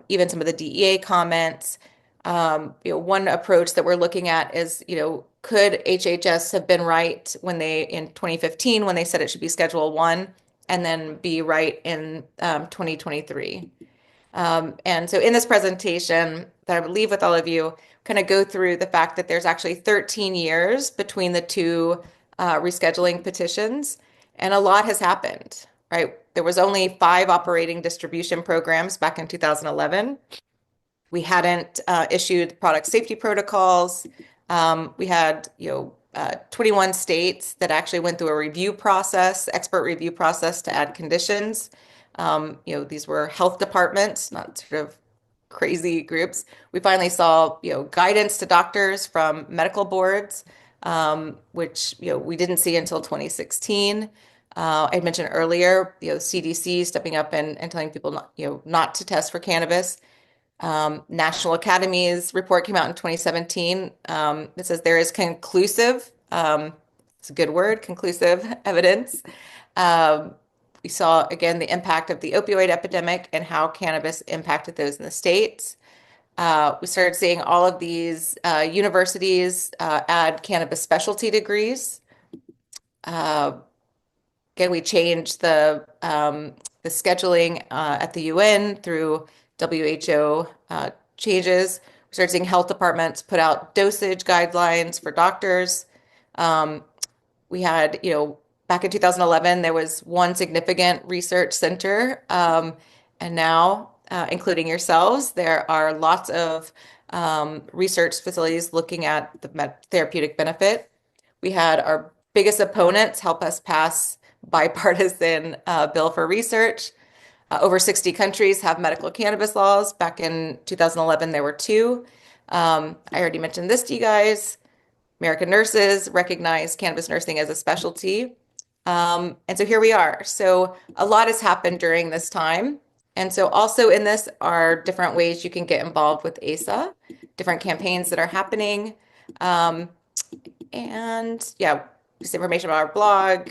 even some of the DEA comments. One approach that we're looking at is, could HHS have been right in 2015 when they said it should be Schedule 1, and then be right in 2023? And so in this presentation that I would leave with all of you, kind of go through the fact that there's actually 13 years between the two rescheduling petitions, and a lot has happened, right? There was only 5 operating distribution programs back in 2011. We hadn't issued product safety protocols. We had, 21 states that actually went through a expert review process to add conditions. These were health departments, not sort of crazy groups. We finally saw, guidance to doctors from medical boards, which, we didn't see until 2016. I mentioned earlier, CDC stepping up and telling people not to test for cannabis. National Academy's report came out in 2017. It says there is conclusive, it's a good word, conclusive evidence. Um, we saw again the impact of the opioid epidemic and how cannabis impacted those in the states. We started seeing all of these universities add cannabis specialty degrees. Uh, Again, we changed the scheduling at the UN through WHO changes. We started seeing health departments put out dosage guidelines for doctors. Um, we had, back in 2011, there was one significant research center, and now, including yourselves, there are lots of research facilities looking at the therapeutic benefit. We had our biggest opponents help us pass bipartisan bill for research. Over 60 countries have medical cannabis laws. Back in 2011, there were two. I already mentioned this to you guys. American nurses recognize cannabis nursing as a specialty. And so here we are. So a lot has happened during this time. And so also in this are different ways you can get involved with ASA, different campaigns that are happening. Um, and yeah, just information about our blog,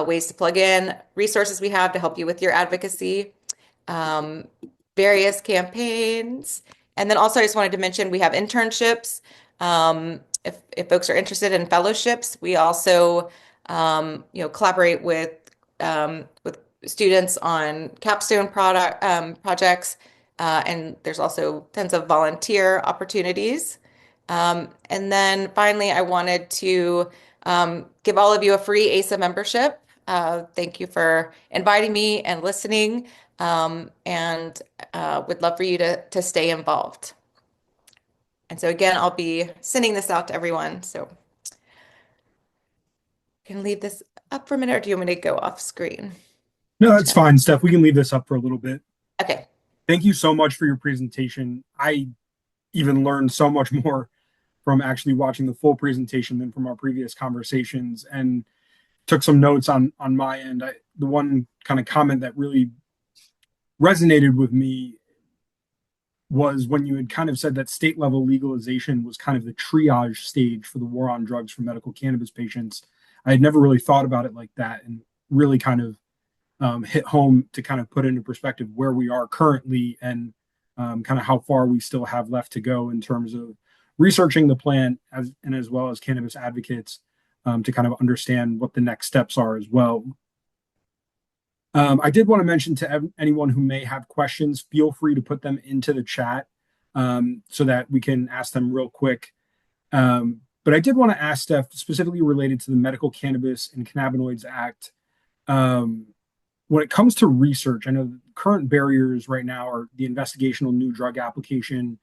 ways to plug in, resources we have to help you with your advocacy, um, various campaigns. And then also, I just wanted to mention we have internships. If folks are interested in fellowships, we also collaborate with students on capstone projects, and there's also tons of volunteer opportunities. And then finally, I wanted to give all of you a free ASA membership. Thank you for inviting me and listening, and would love for you to stay involved. And so again, I'll be sending this out to everyone. So can leave this up for a minute, or do you want me to go off screen? No, that's Chat. fine, Steph. We can leave this up for a little bit. Okay. Thank you so much for your presentation. I even learned so much more from actually watching the full presentation than from our previous conversations, and took some notes on my end. The one kind of comment that really resonated with me was when you had kind of said that state level legalization was kind of the triage stage for the war on drugs for medical cannabis patients. I had never really thought about it like that, and really kind of hit home to kind of put into perspective where we are currently, and kind of how far we still have left to go in terms of researching the plant as well as cannabis advocates, to kind of understand what the next steps are as well. I did want to mention to anyone who may have questions, feel free to put them into the chat, so that we can ask them real quick. But I did want to ask Steph, specifically related to the Medical Cannabis and Cannabinoids Act. When it comes to research, I know the current barriers right now are the investigational new drug application,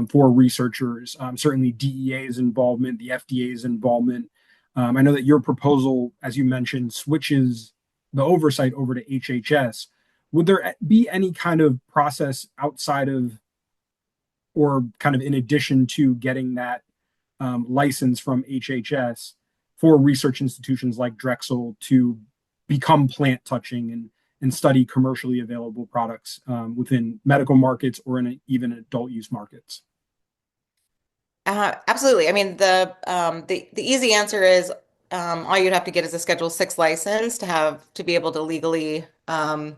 for researchers, certainly DEA's involvement, the FDA's involvement. I know that your proposal, as you mentioned, switches the oversight over to HHS. Would there be any kind of process outside of, or kind of in addition to getting that license from HHS for research institutions like Drexel to become plant touching and study commercially available products within medical markets or in even adult use markets? Absolutely. I mean, the easy answer is all you'd have to get is a Schedule 6 license to be able to legally have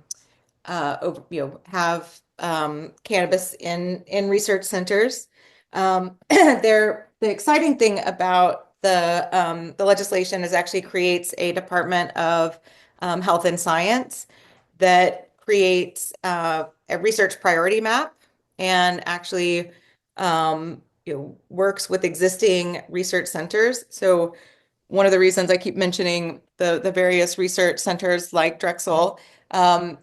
cannabis in research centers. The exciting thing about the legislation is actually creates a Department of Health and Science that creates a research priority map, and actually works with existing research centers. So one of the reasons I keep mentioning the various research centers like Drexel,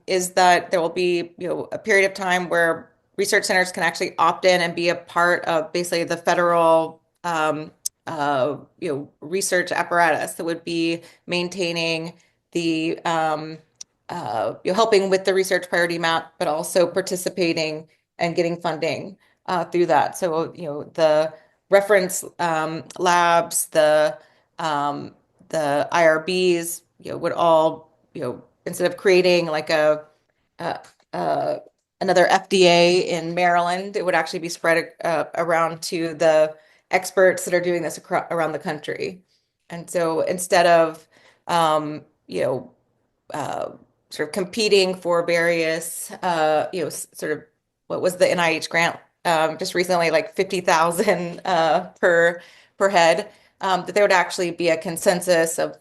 is that there will be, a period of time where research centers can actually opt in and be a part of basically the federal research apparatus that would be maintaining the helping with the research priority map, but also participating and getting funding through that. So, the reference labs, the IRBs, would all, instead of creating like a another FDA in Maryland. It would actually be spread around to the experts that are doing this around the country. And so instead of, you know, uh, sort of competing for various, sort of what was the NIH grant just recently, like 50,000 per head, that there would actually be a consensus of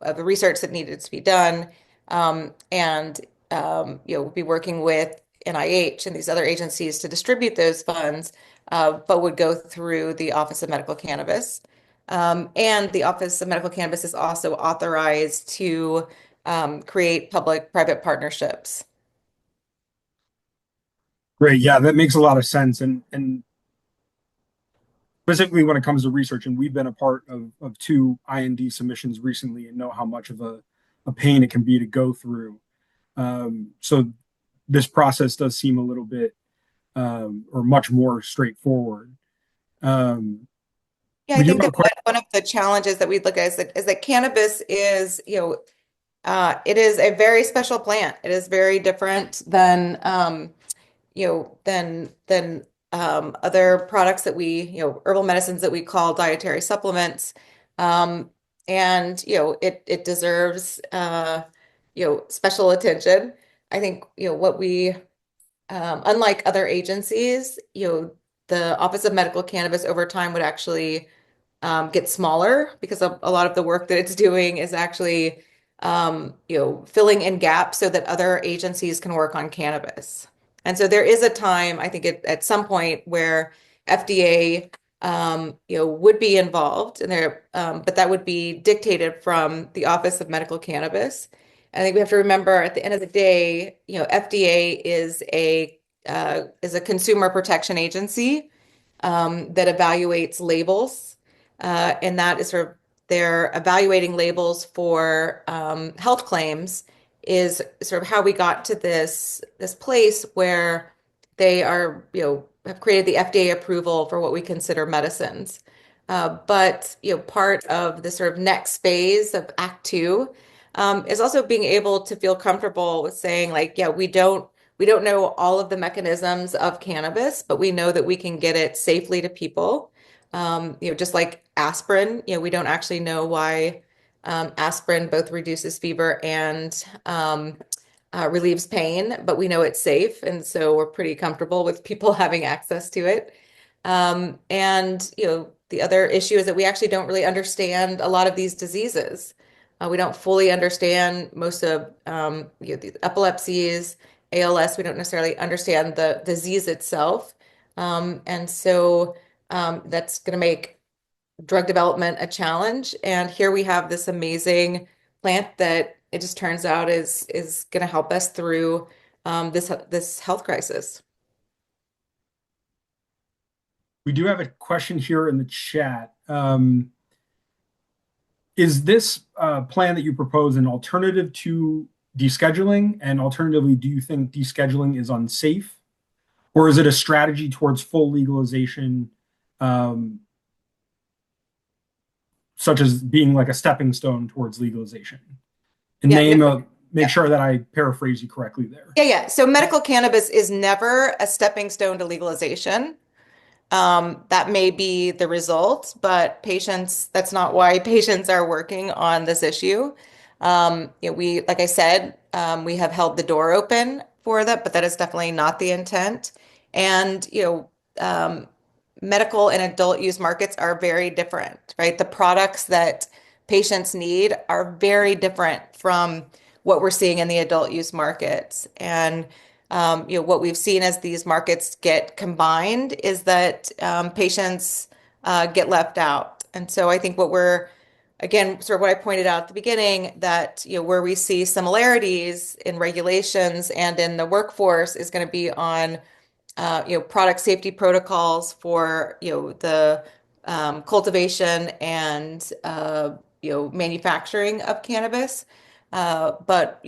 the research that needed to be done, and be working with NIH and these other agencies to distribute those funds, but would go through the Office of Medical Cannabis. And the Office of Medical Cannabis is also authorized to create public-private partnerships. Great. Yeah, that makes a lot of sense. And specifically when it comes to research, and we've been a part of two IND submissions recently and know how much of a pain it can be to go through. So this process does seem a little bit or much more straightforward. Um, Yeah, I we do think have a that question. one of the challenges that we look at is that cannabis is, it is a very special plant. It is very different than, other products that herbal medicines that we call dietary supplements. Um, and, it deserves, special attention. I think, unlike other agencies, the Office of Medical Cannabis over time would actually get smaller because a lot of the work that it's doing is actually, filling in gaps so that other agencies can work on cannabis. And so there is a time, I think, at some point where FDA, would be involved, and but that would be dictated from the Office of Medical Cannabis. I think we have to remember at the end of the day, FDA is a consumer protection agency that evaluates labels, and that is sort of they're evaluating labels for health claims is sort of how we got to this place where they are, have created the FDA approval for what we consider medicines. But part of the sort of next phase of Act Two is also being able to feel comfortable with saying, like, yeah, we don't know all of the mechanisms of cannabis, but we know that we can get it safely to people. Just like aspirin, we don't actually know why aspirin both reduces fever and relieves pain, but we know it's safe. And so we're pretty comfortable with people having access to it. And the other issue is that we actually don't really understand a lot of these diseases. We don't fully understand most of the epilepsies, ALS. We don't necessarily understand the disease itself. And so that's going to make drug development a challenge. And here we have this amazing plant that it just turns out is going to help us through this health crisis. We do have a question here in the chat. Is this plan that you propose an alternative to descheduling? And alternatively, do you think descheduling is unsafe? Or is it a strategy towards full legalization, um, such as being like a stepping stone towards legalization? And Yeah, no, make yeah. sure that I paraphrase you correctly there. Yeah, yeah. So medical cannabis is never a stepping stone to legalization. That may be the result, but that's not why patients are working on this issue. Like I said, we have held the door open for that, but that is definitely not the intent. And, medical and adult use markets are very different, right? The products that patients need are very different from what we're seeing in the adult use markets. And what we've seen as these markets get combined is that patients get left out. And so I think again, sort of what I pointed out at the beginning, that where we see similarities in regulations and in the workforce is going to be on product safety protocols for the cultivation and manufacturing of cannabis. But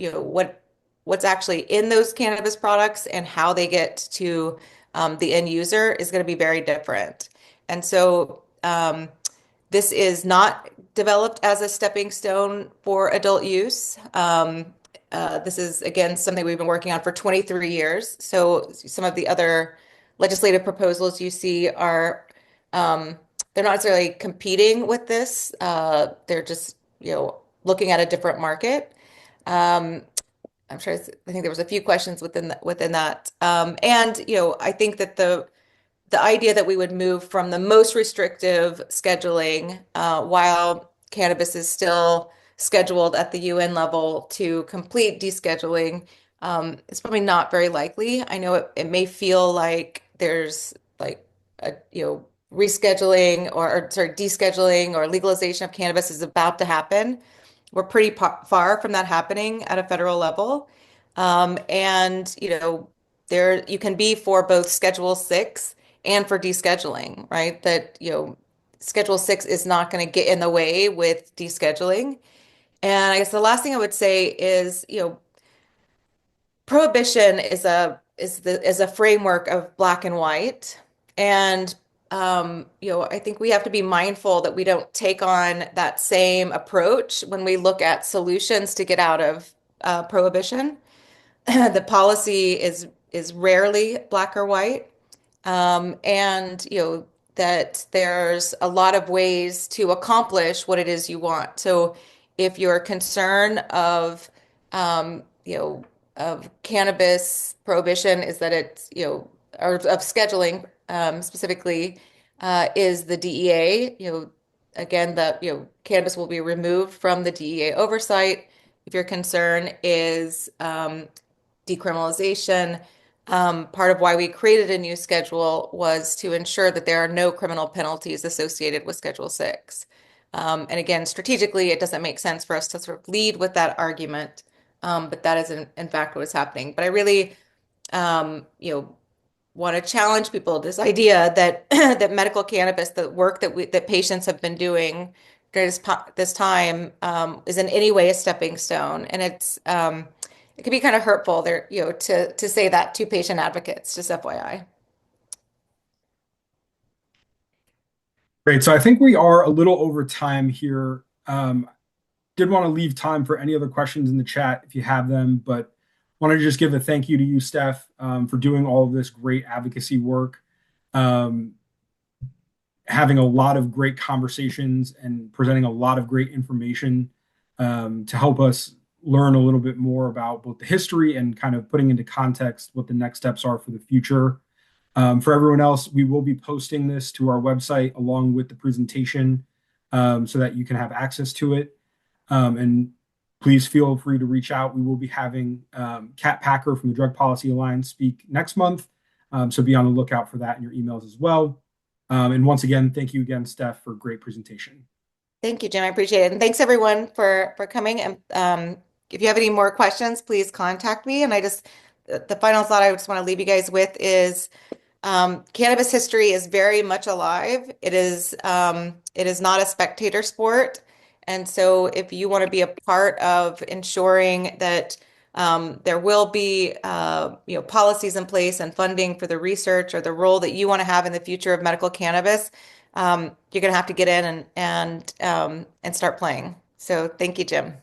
what's actually in those cannabis products and how they get to the end user is going to be very different. And so this is not developed as a stepping stone for adult use. this is, again, something we've been working on for 23 years. So some of the other legislative proposals you see are, um, they're not necessarily competing with this. They're just, looking at a different market. Um, I think there was a few questions within that. I think that the idea that we would move from the most restrictive scheduling while cannabis is still scheduled at the UN level to complete descheduling is probably not very likely. I know it may feel like there's like a rescheduling or sorry, descheduling or legalization of cannabis is about to happen. We're pretty far from that happening at a federal level. There you can be for both Schedule 6 and for descheduling, right? That, Schedule 6 is not going to get in the way with descheduling. And I guess the last thing I would say is, prohibition is a framework of black and white. And I think we have to be mindful that we don't take on that same approach when we look at solutions to get out of prohibition. The policy is rarely black or white. That there's a lot of ways to accomplish what it is you want. So if your concern of cannabis prohibition is that it's, or of scheduling specifically, is the DEA, again, cannabis will be removed from the DEA oversight. If your concern is decriminalization. Part of why we created a new schedule was to ensure that there are no criminal penalties associated with Schedule 6. And again, strategically, it doesn't make sense for us to sort of lead with that argument, but that is in fact what is happening. But I really, want to challenge people this idea that that medical cannabis, the work that patients have been doing during this time, is in any way a stepping stone, and it can be kind of hurtful there, to say that to patient advocates, just FYI. Great. So I think we are a little over time here. Did want to leave time for any other questions in the chat if you have them, but wanted to just give a thank you to you, Steph, for doing all of this great advocacy work, um, having a lot of great conversations and presenting a lot of great information to help us learn a little bit more about both the history and kind of putting into context what the next steps are for the future. For everyone else, we will be posting this to our website along with the presentation so that you can have access to it. And please feel free to reach out. We will be having Kat Packer from the Drug Policy Alliance speak next month. So be on the lookout for that in your emails as well. And once again, thank you again, Steph, for a great presentation. Thank you, Jim. I appreciate it. And thanks everyone for coming. And if you have any more questions, please contact me. And the final thought I just want to leave you guys with is cannabis history is very much alive. It is not a spectator sport. And so if you want to be a part of ensuring that there will be policies in place and funding for the research or the role that you want to have in the future of medical cannabis, you're going to have to get in and start playing. So thank you, Jim.